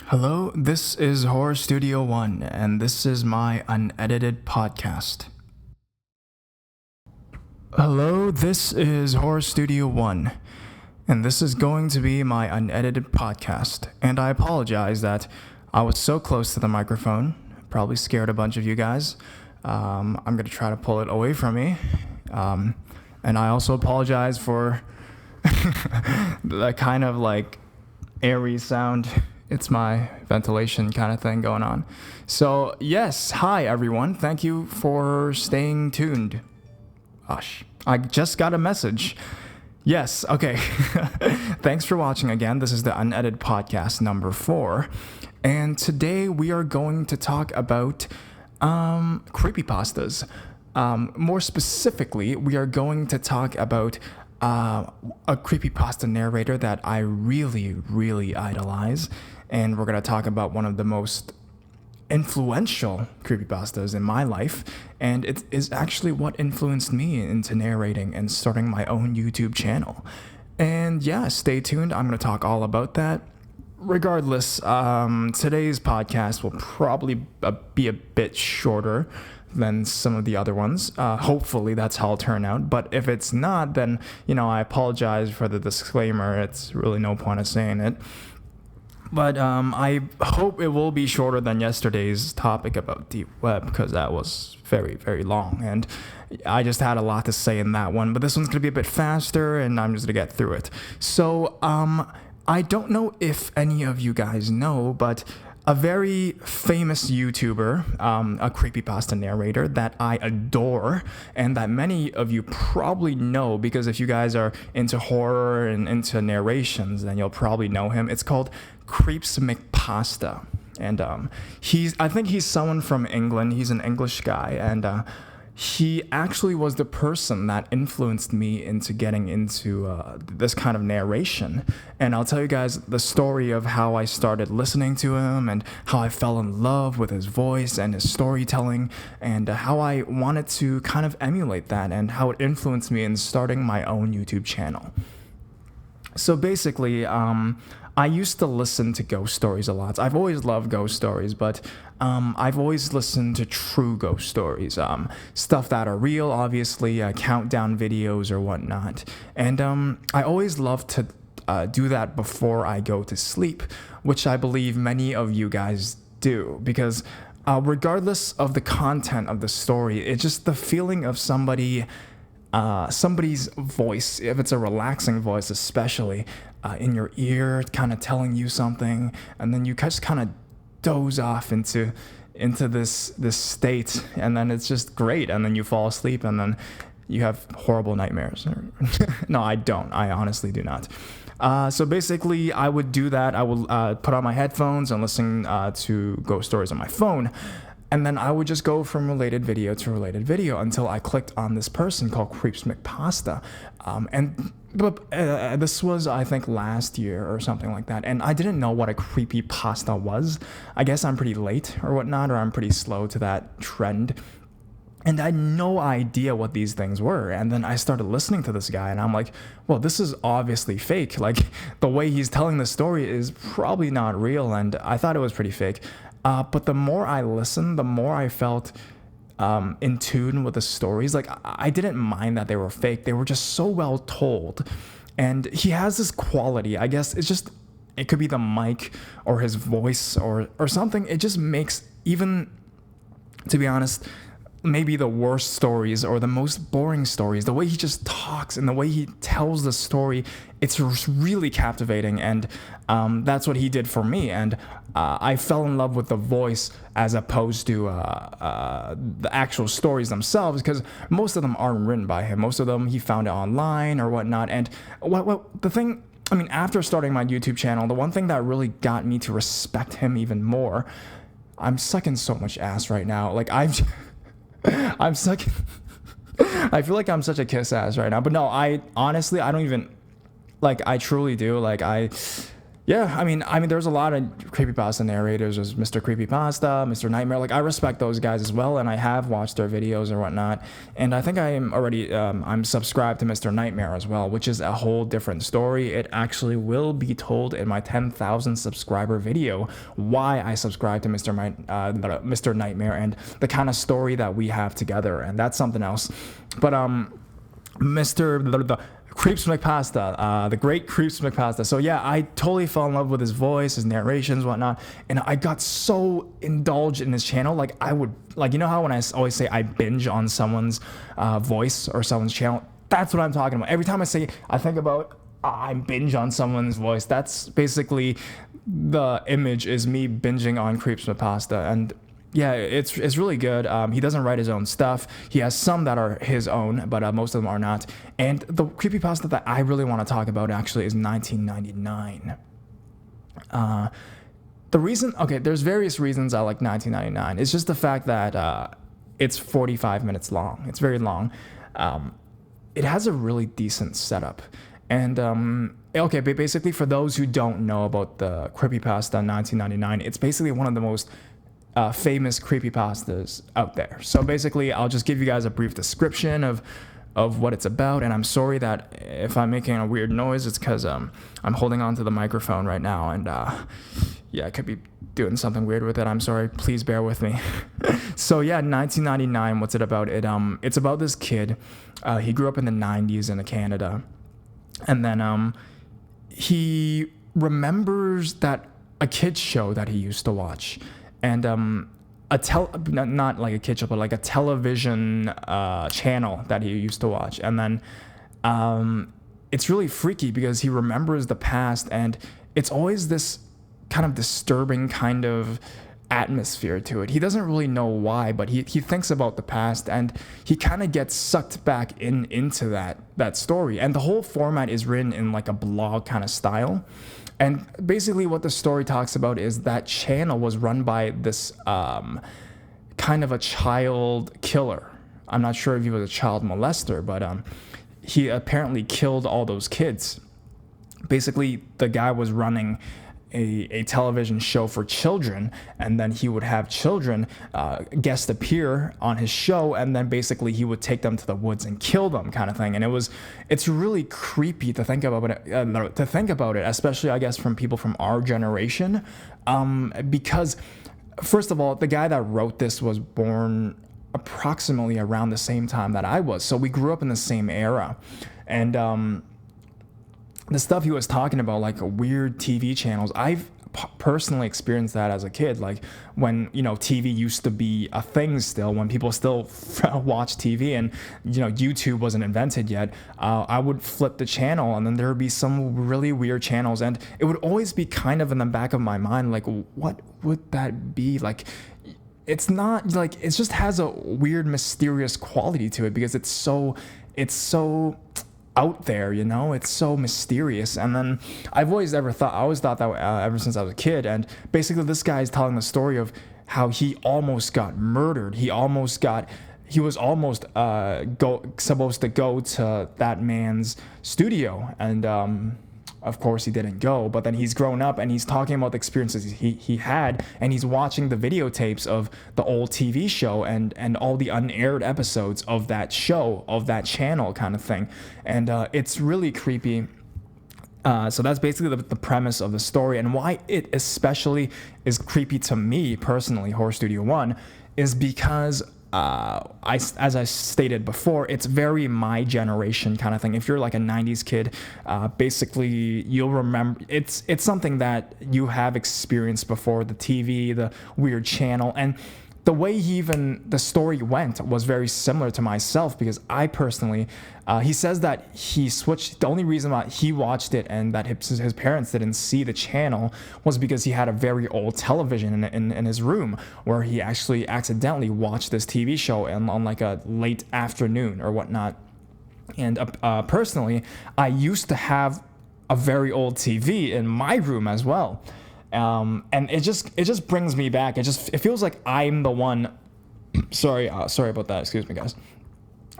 Hello, this is Horror Studio 1, and this is my unedited podcast. Hello, this is Horror Studio 1, and this is going to be my unedited podcast. And I apologize that I was so close to the microphone, probably scared a bunch of you guys. I'm going to try to pull it away from me. And I also apologize for the kind of like airy sound. It's my ventilation kind of thing going on. So, yes, hi everyone. Thank you for staying tuned. Gosh, I just got a message. Yes, okay. Thanks for watching again. This is the Unedited Podcast number 4. And today we are going to talk about creepypastas. More specifically, we are going to talk about a creepypasta narrator that I really idolize. And we're going to talk about one of the most influential creepypastas in my life. And it is actually what influenced me into narrating and starting my own YouTube channel. And yeah, stay tuned. I'm going to talk all about that. Regardless, today's podcast will probably be a bit shorter than some of the other ones. Hopefully that's how it'll turn out. But if it's not, then, I apologize for the disclaimer. It's really no point of saying it. But I hope it will be shorter than yesterday's topic about deep web, because that was very long. And I just had a lot to say in that one. But this one's going to be a bit faster, and I'm just going to get through it. So I don't know if any of you guys know, but a very famous YouTuber, a creepypasta narrator that I adore and that many of you probably know, because if you guys are into horror and into narrations, then you'll probably know him. It's called CreepsMcPasta. And I think he's someone from England. He's an English guy, and he actually was the person that influenced me into getting into this kind of narration. And I'll tell you guys the story of how I started listening to him and how I fell in love with his voice and his storytelling, and how I wanted to kind of emulate that, and how it influenced me in starting my own YouTube channel. So basically, I used to listen to ghost stories a lot. I've always loved ghost stories, but I've always listened to true ghost stories, stuff that are real, obviously, countdown videos or whatnot. And I always love to do that before I go to sleep, which I believe many of you guys do, because regardless of the content of the story, it's just the feeling of somebody's voice, if it's a relaxing voice especially, in your ear, kind of telling you something, and then you just kind of doze off into this state, and then it's just great, and then you fall asleep, and then you have horrible nightmares. No, I don't. I honestly do not. So basically, I would do that. I would put on my headphones and listen to ghost stories on my phone. And then I would just go from related video to related video until I clicked on this person called CreepsMcPasta. But this was, I think, last year or something like that. And I didn't know what a creepypasta was. I guess I'm pretty late or whatnot, or I'm pretty slow to that trend. And I had no idea what these things were. And then I started listening to this guy, and I'm like, well, this is obviously fake. Like, the way he's telling the story is probably not real. And I thought it was pretty fake. But the more I listened, the more I felt in tune with the stories. Like, I didn't mind that they were fake. They were just so well told. And he has this quality. I guess it could be the mic or his voice or something. It just makes, even, to be honest, maybe the worst stories or the most boring stories, the way he just talks and the way he tells the story, it's really captivating. And that's what he did for me. And I fell in love with the voice as opposed to the actual stories themselves, because most of them aren't written by him. Most of them he found it online or whatnot. And after starting my YouTube channel, the one thing that really got me to respect him even more, I'm sucking so much ass right now. Like, I'm sucking. I feel like I'm such a kiss ass right now. But no, I honestly, I don't even, like, I truly do. Like, Yeah, I mean, there's a lot of creepypasta narrators. There's Mr. Creepypasta, Mr. Nightmare. Like, I respect those guys as well, and I have watched their videos or whatnot. And I think I am already, I'm subscribed to Mr. Nightmare as well, which is a whole different story. It actually will be told in my 10,000 subscriber video why I subscribe to Mr. Nightmare and the kind of story that we have together, and that's something else. But Mr. CreepsMcPasta, the great CreepsMcPasta. So yeah, I totally fell in love with his voice, his narrations, whatnot, and I got so indulged in his channel. Like, I would, like, you know how when I always say I binge on someone's voice or someone's channel? That's what I'm talking about. Every time I think about I binge on someone's voice, that's basically the image, is me binging on CreepsMcPasta. And yeah, it's really good. He doesn't write his own stuff. He has some that are his own, but most of them are not. And the creepypasta that I really want to talk about actually is 1999. There's various reasons I like 1999. It's just the fact that it's 45 minutes long. It's very long. It has a really decent setup. And but basically, for those who don't know about the creepypasta 1999, it's basically one of the most famous creepypastas out there. So basically, I'll just give you guys a brief description of what it's about. And I'm sorry that if I'm making a weird noise, it's because I'm holding onto the microphone right now, and I could be doing something weird with it. I'm sorry. Please bear with me. So yeah, 1999. What's it about? It's about this kid. He grew up in the 90s in Canada, and then he remembers that a kids show that he used to watch. And not like a kid show, but like a television channel that he used to watch. And then it's really freaky because he remembers the past, and it's always this kind of disturbing kind of atmosphere to it. He doesn't really know why, but he thinks about the past, and he kind of gets sucked back into that story. And the whole format is written in like a blog kind of style. And basically what the story talks about is that channel was run by this kind of a child killer. I'm not sure if he was a child molester, but he apparently killed all those kids. Basically, the guy was running a television show for children, and then he would have children guest appear on his show, and then basically he would take them to the woods and kill them, kind of thing. And it's really creepy to think about it, especially I guess from people from our generation, because first of all, the guy that wrote this was born approximately around the same time that I was, so we grew up in the same era. And the stuff he was talking about, like weird TV channels, I've personally experienced that as a kid. Like when, TV used to be a thing still, when people still watch TV and, YouTube wasn't invented yet, I would flip the channel and then there would be some really weird channels. And it would always be kind of in the back of my mind, like, what would that be? Like, it's not like, it just has a weird, mysterious quality to it because it's so out there, it's so mysterious. And then I always thought that ever since I was a kid. And basically this guy is telling the story of how he almost got murdered. He was almost supposed to go to that man's studio, and of course he didn't go. But then he's grown up and he's talking about the experiences he had, and he's watching the videotapes of the old TV show and all the unaired episodes of that show, of that channel, kind of thing. And it's really creepy. So that's basically the premise of the story, and why it especially is creepy to me personally, Horror Studio One, is because as I stated before, it's very my generation kind of thing. If you're like a 90s kid, basically you'll remember it's something that you have experienced before, the TV, the weird channel. And the way the story went was very similar to myself, because I personally, he says that he switched. The only reason why he watched it and that his parents didn't see the channel was because he had a very old television in his room, where he actually accidentally watched this TV show on like a late afternoon or whatnot. And personally, I used to have a very old TV in my room as well. And it just brings me back. It feels like I'm the one. Sorry about that. Excuse me, guys.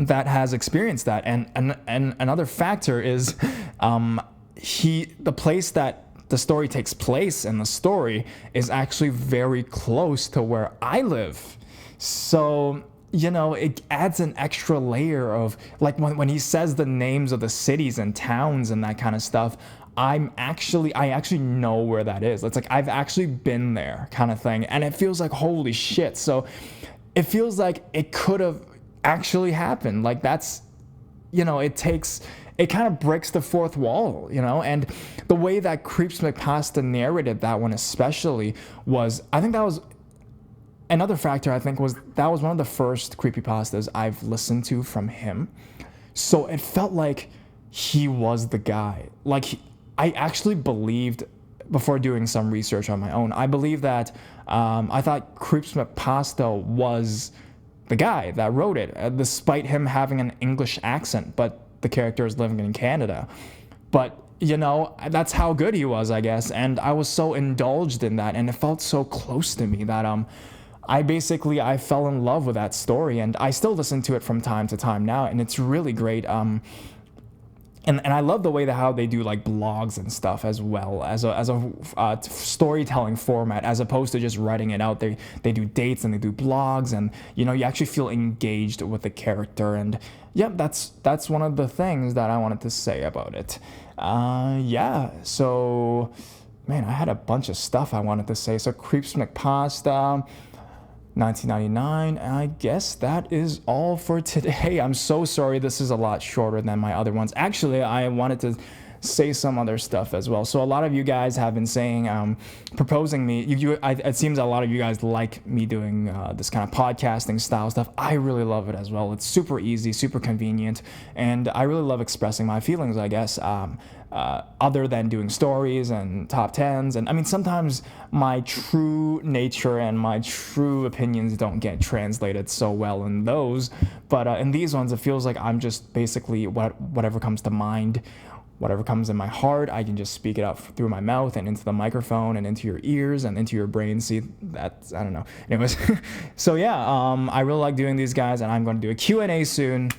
That has experienced that. And another factor is, the place that the story takes place and the story is actually very close to where I live. So, it adds an extra layer of, like, when he says the names of the cities and towns and that kind of stuff, I actually know where that is. It's like I've actually been there, kind of thing. And it feels like, holy shit. So it feels like it could have actually happened. Like, that's, it kind of breaks the fourth wall, and the way that CreepsMcPasta narrated that one especially was, I think that was another factor. I think was that was one of the first creepypastas I've listened to from him. So it felt like he was the guy. Like, I actually believed, before doing some research on my own, I believed that, I thought CreepsMcPasta was the guy that wrote it, despite him having an English accent, but the character is living in Canada. But, that's how good he was, I guess. And I was so indulged in that, and it felt so close to me that I fell in love with that story, and I still listen to it from time to time now, and it's really great. And I love the way that how they do like blogs and stuff as well as a storytelling format, as opposed to just writing it out. They do dates and they do blogs, and you actually feel engaged with the character. And that's one of the things that I wanted to say about it. So man, I had a bunch of stuff I wanted to say. So CreepsMcPasta, 1999. I guess that is all for today. I'm so sorry this is a lot shorter than my other ones. Actually, I wanted to say some other stuff as well. So a lot of you guys have been saying, proposing me. It seems a lot of you guys like me doing this kind of podcasting style stuff. I really love it as well. It's super easy, super convenient, and I really love expressing my feelings, I guess. Other than doing stories and top tens. And I mean, sometimes my true nature and my true opinions don't get translated so well in those. But in these ones, it feels like I'm just basically whatever comes to mind, whatever comes in my heart, I can just speak it out through my mouth and into the microphone and into your ears and into your brain. See, that's, I don't know. Anyways, so yeah, I really like doing these guys, and I'm going to do a Q&A soon.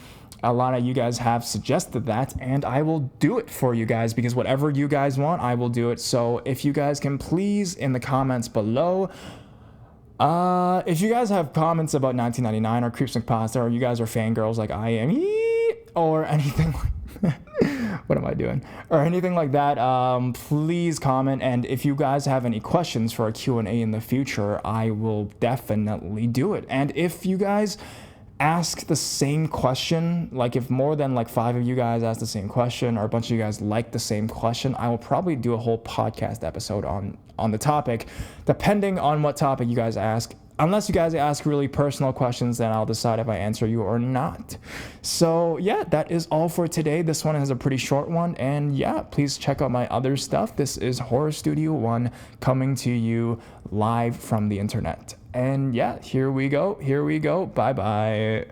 A lot of you guys have suggested that, and I will do it for you guys, because whatever you guys want, I will do it. So if you guys can please, in the comments below, if you guys have comments about 1999 or CreepsMcPasta, or you guys are fangirls like I am, or anything like what am I doing? Or anything like that, please comment. And if you guys have any questions for a Q&A in the future, I will definitely do it. And if you guys ask the same question, like if more than like 5 of you guys ask the same question, or a bunch of you guys like the same question, I will probably do a whole podcast episode on the topic, depending on what topic you guys ask. Unless you guys ask really personal questions, then I'll decide if I answer you or not. So yeah, that is all for today. This one is a pretty short one, and yeah, please check out my other stuff. This is Horror Studio 1 coming to you live from the internet. And yeah, here we go. Bye bye.